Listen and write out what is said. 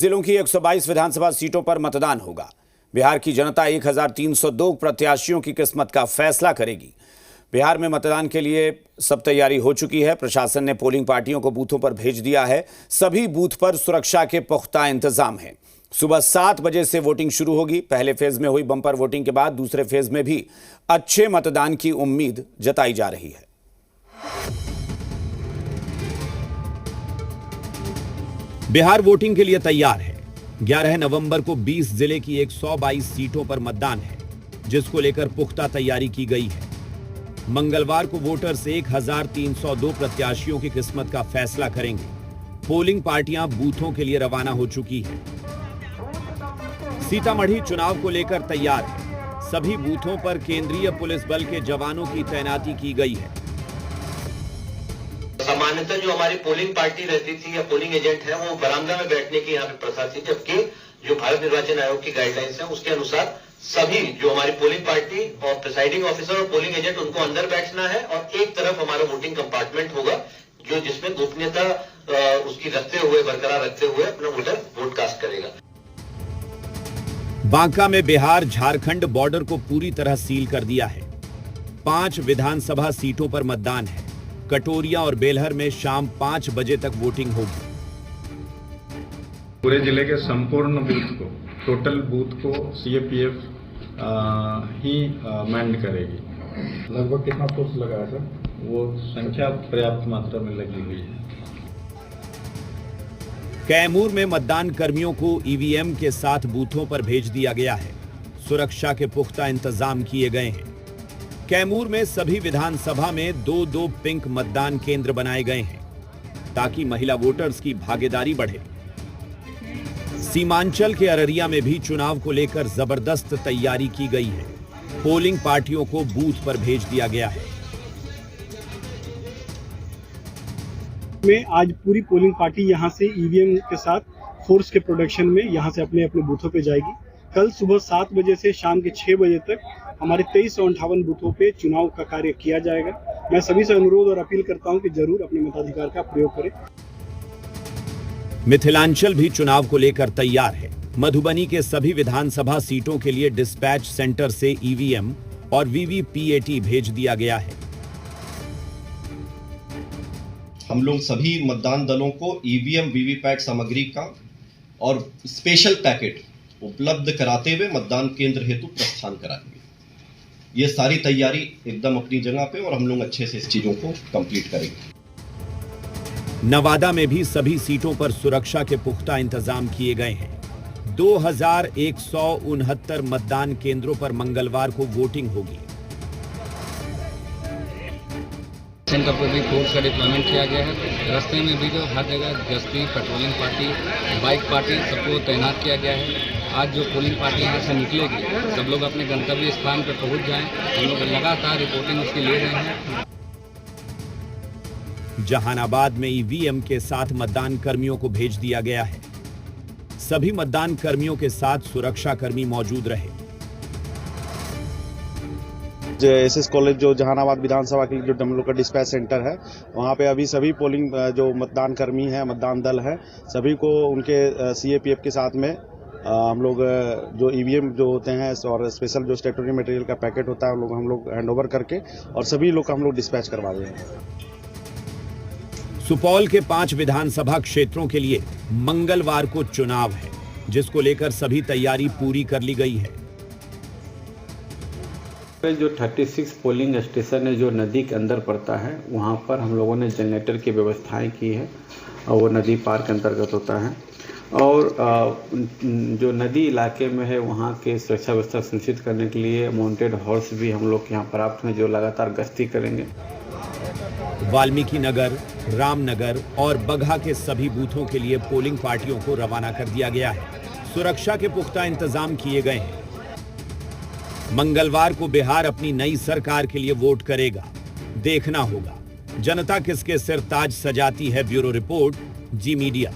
जिलों की 122 विधानसभा सीटों पर मतदान होगा। बिहार की जनता 1302 प्रत्याशियों की किस्मत का फैसला करेगी। बिहार में मतदान के लिए सब तैयारी हो चुकी है। प्रशासन ने पोलिंग पार्टियों को बूथों पर भेज दिया है। सभी बूथ पर सुरक्षा के पुख्ता इंतजाम हैं। सुबह 7 बजे से वोटिंग शुरू होगी। पहले फेज में हुई बम्पर वोटिंग के बाद दूसरे फेज में भी अच्छे मतदान की उम्मीद जताई जा रही है। बिहार वोटिंग के लिए तैयार है। 11 नवंबर को 20 जिले की 122 सीटों पर मतदान है, जिसको लेकर पुख्ता तैयारी की गई है। मंगलवार को वोटर्स 1302 प्रत्याशियों की किस्मत का फैसला करेंगे। पोलिंग पार्टियां बूथों के लिए रवाना हो चुकी हैं। सीतामढ़ी चुनाव को लेकर तैयार है। सभी बूथों पर केंद्रीय पुलिस बल के जवानों की तैनाती की गई है। सामान्यतः जो हमारी पोलिंग पार्टी रहती थी या पोलिंग एजेंट है, वो बरामदा में बैठने की यहाँ पे प्रथा थी, जबकि जो भारत निर्वाचन आयोग की गाइडलाइंस है उसके अनुसार सभी जो हमारी पोलिंग पार्टी और प्रिसाइडिंग ऑफिसर और पोलिंग एजेंट उनको अंदर बैठना है और एक तरफ हमारा वोटिंग कंपार्टमेंट होगा जो जिसमें गोपनीयता उसकी बरकरार रखते हुए अपना वोटर वोट कास्ट करेगा। बांका में बिहार झारखंड बॉर्डर को पूरी तरह सील कर दिया है। 5 विधानसभा सीटों पर मतदान है। कटोरिया और बेलहर में शाम 5 बजे तक वोटिंग होगी। पूरे जिले के संपूर्ण बूथ को, टोटल बूथ को सीएपीएफ ही मैंड करेगी। लगभग कितना फोर्स लगा है सर? वो संख्या पर्याप्त मात्रा में लगी हुई है। कैमूर में मतदान कर्मियों को ईवीएम के साथ बूथों पर भेज दिया गया है। सुरक्षा के पुख्ता इंतजाम किए गए हैं। कैमूर में सभी विधानसभा में 2-2 पिंक मतदान केंद्र बनाए गए हैं, ताकि महिला वोटर्स की भागीदारी बढ़े। सीमांचल के अररिया में भी चुनाव को लेकर जबरदस्त तैयारी की गई है। पोलिंग पार्टियों को बूथ पर भेज दिया गया है। में आज पूरी पोलिंग पार्टी यहां से ईवीएम के साथ फोर्स के प्रोडक्शन में यहां से अपने अपने बूथों पे जाएगी। कल सुबह 7 बजे से शाम के 6 बजे तक हमारे 2358 बूथों पे चुनाव का कार्य किया जाएगा। मैं सभी से अनुरोध और अपील करता हूं कि जरूर अपने मताधिकार का प्रयोग करें। मिथिलांचल भी चुनाव को लेकर तैयार है। मधुबनी के सभी विधानसभा सीटों के लिए डिस्पैच सेंटर से ईवीएम और वीवीपीएटी भेज दिया गया है। हम लोग सभी मतदान दलों को ईवीएम वीवीपैट सामग्री का और स्पेशल पैकेट उपलब्ध कराते हुए मतदान केंद्र हेतु प्रस्थान कराएंगे। ये सारी तैयारी एकदम अपनी जगह पे और हम लोग अच्छे से इस चीजों को कंप्लीट करेंगे। नवादा में भी सभी सीटों पर सुरक्षा के पुख्ता इंतजाम किए गए हैं। 2169 मतदान केंद्रों पर मंगलवार को वोटिंग होगी। सेंटर पर भी फोर्स का डिप्लॉयमेंट किया गया है। रास्ते में भी जो हर जगह गश्ती, पेट्रोलिंग पार्टी, बाइक पार्टी सबको तैनात किया गया है। आज जो पोलिंग पार्टी यहाँ से निकलेगी, सब लोग अपने गंतव्य स्थान पर पहुँच जाएं। हम लोग लगातार रिपोर्टिंग उसकी ले रहे हैं। जहानाबाद में ईवीएम के साथ मतदान कर्मियों को भेज दिया गया है। सभी मतदान कर्मियों के साथ सुरक्षा कर्मी मौजूद रहे। एसएस कॉलेज जो जहानाबाद विधानसभा के लिए जो हम लोग का डिस्पैच सेंटर है, वहाँ पे अभी सभी पोलिंग जो मतदान कर्मी है, मतदान दल है, सभी को उनके सीएपीएफ के साथ में हम लोग जो ईवीएम जो होते हैं और स्पेशल जो स्टेटरी मटेरियल का पैकेट होता है हम लोग हैंडओवर करके और सभी लोग का हम लोग डिस्पैच करवा रहे हैं। सुपौल के 5 विधानसभा क्षेत्रों के लिए मंगलवार को चुनाव है, जिसको लेकर सभी तैयारी पूरी कर ली गई है। जो 36 पोलिंग स्टेशन है जो नदी के अंदर पड़ता है, वहाँ पर हम लोगों ने जनरेटर की व्यवस्थाएं की है और वो नदी पार के अंतर्गत होता है। और जो नदी इलाके में है वहाँ के सुरक्षा व्यवस्था सुनिश्चित करने के लिए माउंटेड हॉर्स भी हम लोग के यहाँ प्राप्त हैं, जो लगातार गश्ती करेंगे। वाल्मीकि नगर, रामनगर और बगहा के सभी बूथों के लिए पोलिंग पार्टियों को रवाना कर दिया गया है। सुरक्षा के पुख्ता इंतजाम किए गए हैं। मंगलवार को बिहार अपनी नई सरकार के लिए वोट करेगा। देखना होगा जनता किसके सिर ताज सजाती है। ब्यूरो रिपोर्ट, जी मीडिया।